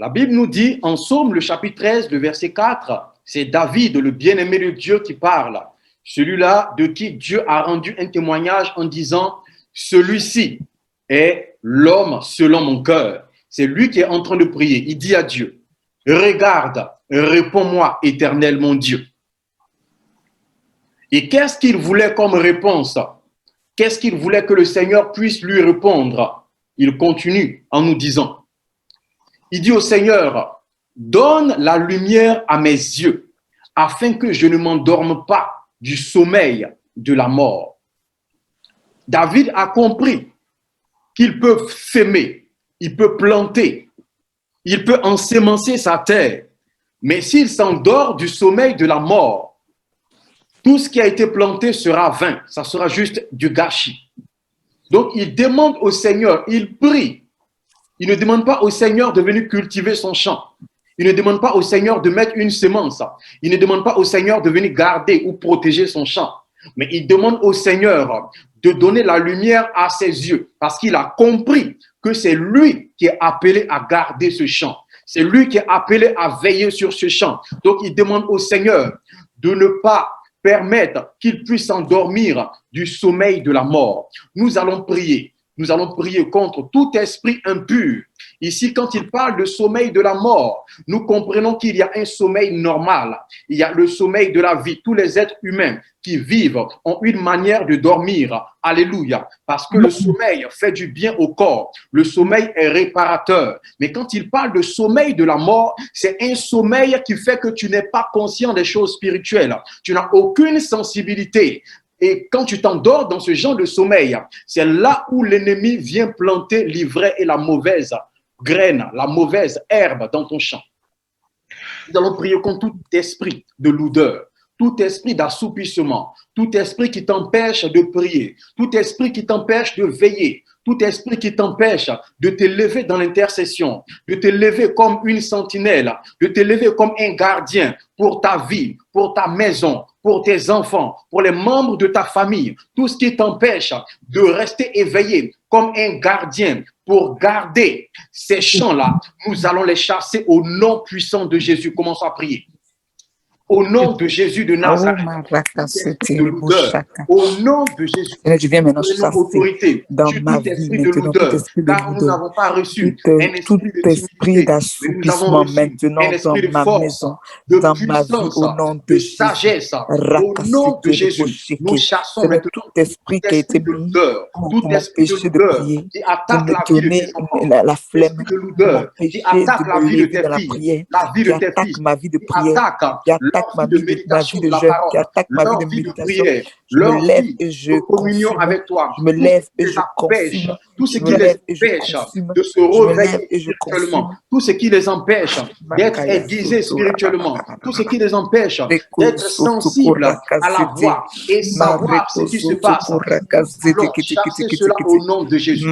La Bible nous dit en Psaume le chapitre 13, le verset 4, c'est David, le bien-aimé de Dieu, qui parle. Celui-là de qui Dieu a rendu un témoignage en disant « Celui-ci est l'homme selon mon cœur ». C'est lui qui est en train de prier. Il dit à Dieu, « Regarde, réponds-moi, Éternel mon Dieu. » Et qu'est-ce qu'il voulait comme réponse? Qu'est-ce qu'il voulait que le Seigneur puisse lui répondre? Il continue en nous disant, il dit au Seigneur, « Donne la lumière à mes yeux, afin que je ne m'endorme pas du sommeil de la mort. » David a compris qu'il peut s'aimer. Il peut planter, il peut ensemencer sa terre, mais s'il s'endort du sommeil de la mort, tout ce qui a été planté sera vain, ça sera juste du gâchis. Donc il demande au Seigneur, il prie Il ne demande pas au Seigneur de venir cultiver son champ. Il ne demande pas au Seigneur de mettre une semence. Il ne demande pas au Seigneur de venir garder ou protéger son champ. Mais il demande au Seigneur de donner la lumière à ses yeux parce qu'il a compris que c'est lui qui est appelé à garder ce champ. C'est lui qui est appelé à veiller sur ce champ. Donc, il demande au Seigneur de ne pas permettre qu'il puisse s'endormir du sommeil de la mort. Nous allons prier. Nous allons prier contre tout esprit impur. Ici, quand il parle de sommeil de la mort, nous comprenons qu'il y a un sommeil normal. Il y a le sommeil de la vie. Tous les êtres humains qui vivent ont une manière de dormir. Alléluia. Parce que le sommeil fait du bien au corps. Le sommeil est réparateur. Mais quand il parle de sommeil de la mort, c'est un sommeil qui fait que tu n'es pas conscient des choses spirituelles. Tu n'as aucune sensibilité. Et quand tu t'endors dans ce genre de sommeil, c'est là où l'ennemi vient planter l'ivraie et la mauvaise graine, la mauvaise herbe dans ton champ. Nous allons prier contre tout esprit de lourdeur, tout esprit d'assoupissement, tout esprit qui t'empêche de prier, tout esprit qui t'empêche de veiller, tout esprit qui t'empêche de te lever dans l'intercession, de te lever comme une sentinelle, de te lever comme un gardien pour ta vie, pour ta maison, pour tes enfants, pour les membres de ta famille, tout ce qui t'empêche de rester éveillé comme un gardien pour garder ces champs-là, nous allons les chasser au nom puissant de Jésus. Commençons à prier. Au nom de Jésus de Nazareth, au nom de Jésus, je viens maintenant chasser dans ma vie maintenant tout esprit de car nous n'avons pas reçu tout esprit d'assoupissement maintenant dans ma maison, dans ma vie, au nom de sagesse, au nom de Jésus, nous chassons maintenant tout esprit qui a été mis tout esprit de prier, qui attaque la vie de tes enfants, la flemme, qui attaque la vie de tes filles, la vie de tes fils, ma vie de prière, qui attaque ma vie de jeûne, qui attaque ma vie de méditation, leur vie de communion avec toi, je me lève et je consume tout ce qui les empêche de se réveiller spirituellement, tout ce qui les empêche d'être aiguisés spirituellement, tout ce qui les empêche d'être sensibles à la voix et savoir ce qui se passe. Nous allons chasser cela au nom de Jésus.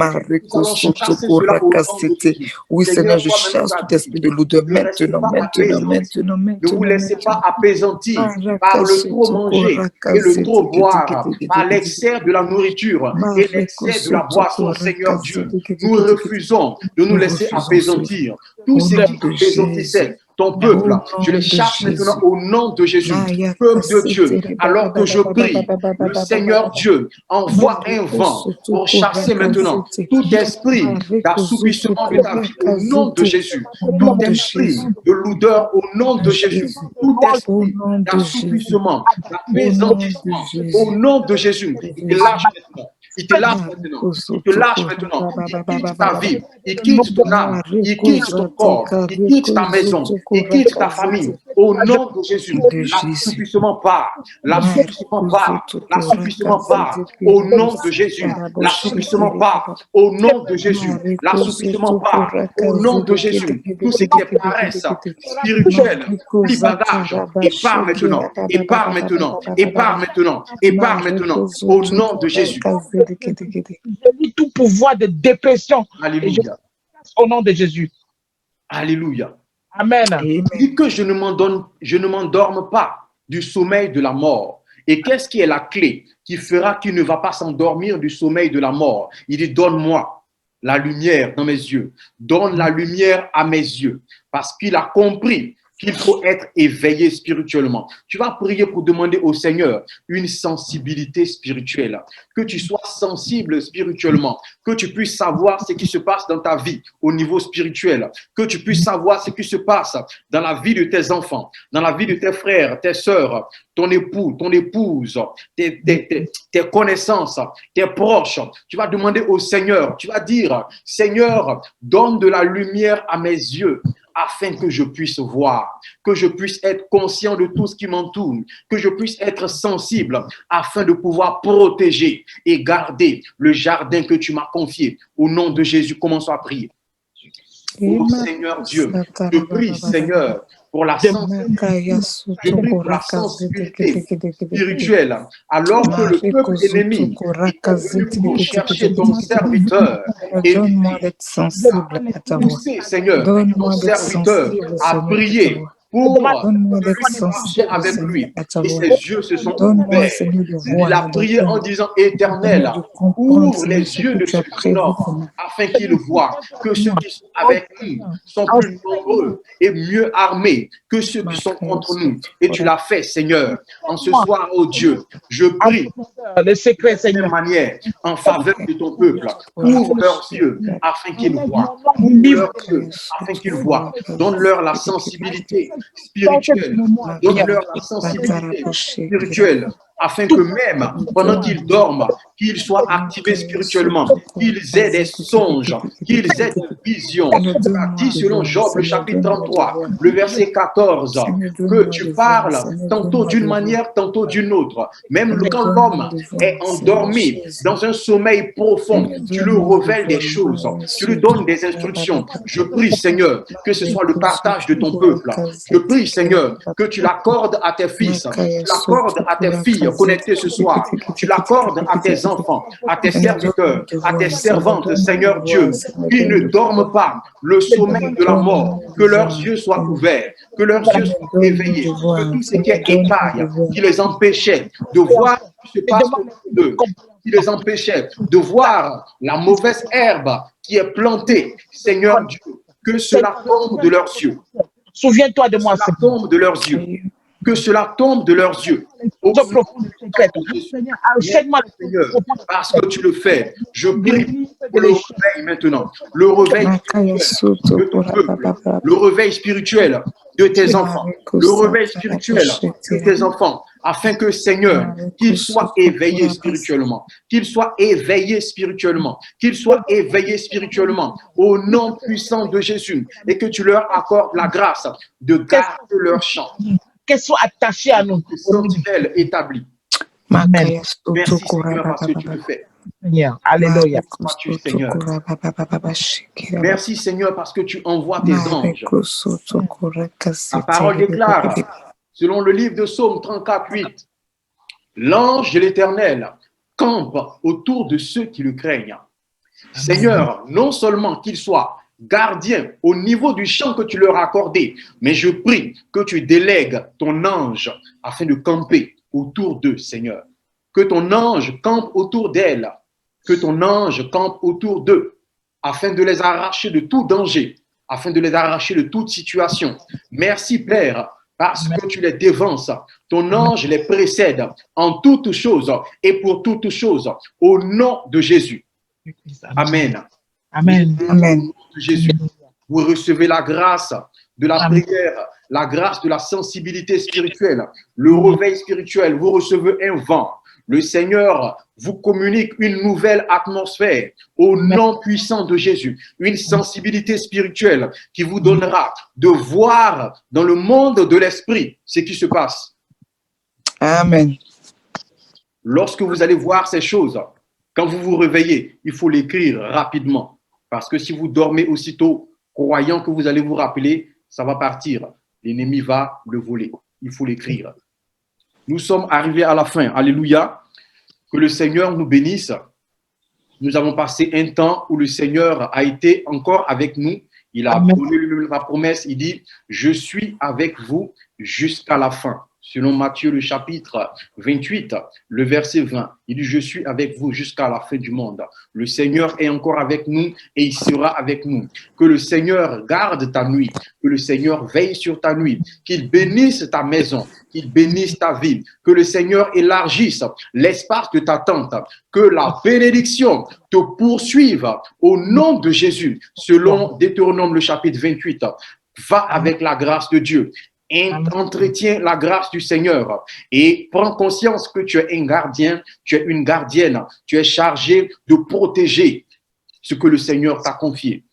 Oui, Seigneur, je chasse tout esprit de l'odeur maintenant. Ne vous laissez pas apaisantir par le trop manger et le trop boire, par l'excès de la nourriture et l'excès de la boisson, Seigneur Dieu. Nous refusons de nous laisser apaisantir. Tout ce qui apaisantissait ton peuple, je les chasse maintenant au nom de Jésus. Peuple de Dieu, alors que je prie, le Seigneur Dieu envoie un vent pour chasser maintenant tout esprit d'assoupissement de ta vie au nom de Jésus. Tout esprit de lourdeur au nom de Jésus. Tout esprit d'assoupissement, d'apaisantissement au nom de Jésus. Il te lâche maintenant. Il te lâche maintenant. Il te lâche maintenant. Il quitte ta vie. Il quitte ton âme. Il quitte ton corps. Il quitte ta maison. Il quitte ta famille. Au nom de Jésus. L'assouplissement part. L'assouplissement part. L'assouplissement part. Au nom de Jésus. L'assouplissement part. Au nom de Jésus. L'assouplissement part. Au nom de Jésus. Tout ce qui est paresse spirituelle, libadage, et part maintenant. Et part maintenant. Et part maintenant. Et part maintenant. Au nom de Jésus. Tout pouvoir de dépression. Alléluia. Au nom de Jésus. Alléluia. Amen. Il dit que je ne m'endorme pas du sommeil de la mort. Et qu'est-ce qui est la clé qui fera qu'il ne va pas s'endormir du sommeil de la mort? Il dit, donne-moi la lumière dans mes yeux. Donne la lumière à mes yeux. Parce qu'il a compris qu'il faut être éveillé spirituellement. Tu vas prier pour demander au Seigneur une sensibilité spirituelle, que tu sois sensible spirituellement, que tu puisses savoir ce qui se passe dans ta vie au niveau spirituel, que tu puisses savoir ce qui se passe dans la vie de tes enfants, dans la vie de tes frères, tes sœurs, ton époux, ton épouse, tes connaissances, tes proches. Tu vas demander au Seigneur, tu vas dire, Seigneur, donne de la lumière à mes yeux, afin que je puisse voir, que je puisse être conscient de tout ce qui m'entoure, que je puisse être sensible afin de pouvoir protéger et garder le jardin que tu m'as confié. Au nom de Jésus, commençons à prier. Oh Seigneur Dieu, je prie Seigneur pour la sensibilité. Je prie pour la sensibilité spirituelle. Alors que le peuple ennemi est venu pour chercher ton serviteur et pousser, Seigneur, ton serviteur à prier pour marcher avec lui. Et ses yeux se sont ouverts. Il a prié en disant, Éternel, ouvre les yeux de ce jeune homme afin qu'il voie que ceux qui sont avec nous sont plus nombreux et mieux armés que ceux qui sont contre nous. Et tu l'as fait, Seigneur. En ce soir, oh Dieu, je prie le secret, de cette manière en faveur de ton peuple. Ouvre leurs yeux afin qu'ils voient. Ouvre leurs yeux afin qu'ils voient. Donne-leur la sensibilité spirituelle. Donne-leur la sensibilité spirituelle afin que même pendant qu'ils dorment, qu'ils soient activés spirituellement, qu'ils aient des songes, qu'ils aient des visions. Tu as dit selon Job, le chapitre 33, le verset 14, que tu parles tantôt d'une manière, tantôt d'une autre. Même quand l'homme est endormi dans un sommeil profond, tu lui révèles des choses, tu lui donnes des instructions. Je prie, Seigneur, que ce soit le partage de ton peuple. Je prie, Seigneur, que tu l'accordes à tes fils, tu l'accordes à tes filles connectées ce soir, tu l'accordes à tes enfants, à tes serviteurs, à tes servantes, Seigneur Dieu, qu'ils ne dorment pas le sommeil de la mort, que leurs yeux soient ouverts, que leurs yeux soient éveillés, que tout ce qui est écaille, qui les empêchait de voir ce qui se passe autour d'eux, qui les empêchait de voir la mauvaise herbe qui est plantée, Seigneur Dieu, que cela tombe de leurs yeux. Souviens-toi de moi, Seigneur. Tombe de leurs yeux. Que cela tombe de leurs yeux. Seigneur, parce que tu le fais. Je prie pour le réveil maintenant. Le réveil spirituel de ton peuple. Le réveil spirituel de tes enfants. Le réveil spirituel de tes enfants. Afin que, Seigneur, qu'ils soient éveillés spirituellement. Qu'ils soient éveillés spirituellement. Qu'ils soient éveillés spirituellement. Au nom puissant de Jésus. Et que tu leur accordes la grâce de garder leur chant. Qu'elles soient attachées à nous. Sentinelle établie. Amen. Merci Seigneur parce que tu le fais. Seigneur, alléluia. Seigneur. Merci Seigneur parce que tu envoies tes anges. La parole déclare, selon le livre de Psaume 34:8, l'ange de l'Éternel campe autour de ceux qui le craignent. Seigneur, non seulement qu'il soit gardien au niveau du champ que tu leur as accordé, mais je prie que tu délègues ton ange afin de camper autour d'eux, Seigneur. Que ton ange campe autour d'elles, que ton ange campe autour d'eux, afin de les arracher de tout danger, afin de les arracher de toute situation. Merci, Père, parce que tu les dévances. Ton ange les précède en toutes choses et pour toutes choses, au nom de Jésus. Amen. Amen. Amen. Jésus, vous recevez la grâce de la prière, la grâce de la sensibilité spirituelle, le réveil spirituel, vous recevez un vent. Le Seigneur vous communique une nouvelle atmosphère au nom puissant de Jésus, une sensibilité spirituelle qui vous donnera de voir dans le monde de l'esprit ce qui se passe. Amen. Lorsque vous allez voir ces choses, quand vous vous réveillez, il faut l'écrire rapidement. Parce que si vous dormez aussitôt, croyant que vous allez vous rappeler, ça va partir. L'ennemi va le voler. Il faut l'écrire. Nous sommes arrivés à la fin. Alléluia. Que le Seigneur nous bénisse. Nous avons passé un temps où le Seigneur a été encore avec nous. Il a donné la promesse. Il dit, je suis avec vous jusqu'à la fin. Selon Matthieu, le chapitre 28, le verset 20, il dit, je suis avec vous jusqu'à la fin du monde. Le Seigneur est encore avec nous et il sera avec nous. Que le Seigneur garde ta nuit, que le Seigneur veille sur ta nuit, qu'il bénisse ta maison, qu'il bénisse ta ville, que le Seigneur élargisse l'espace de ta tente, que la bénédiction te poursuive au nom de Jésus. Selon Deutéronome, le chapitre 28, va avec la grâce de Dieu. Entretiens la grâce du Seigneur et prends conscience que tu es un gardien, tu es une gardienne, tu es chargé de protéger ce que le Seigneur t'a confié.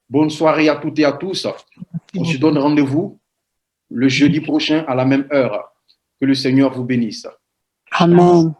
Bonne soirée à toutes et à tous. On se donne rendez-vous le jeudi prochain à la même heure. Que le Seigneur vous bénisse. Amen.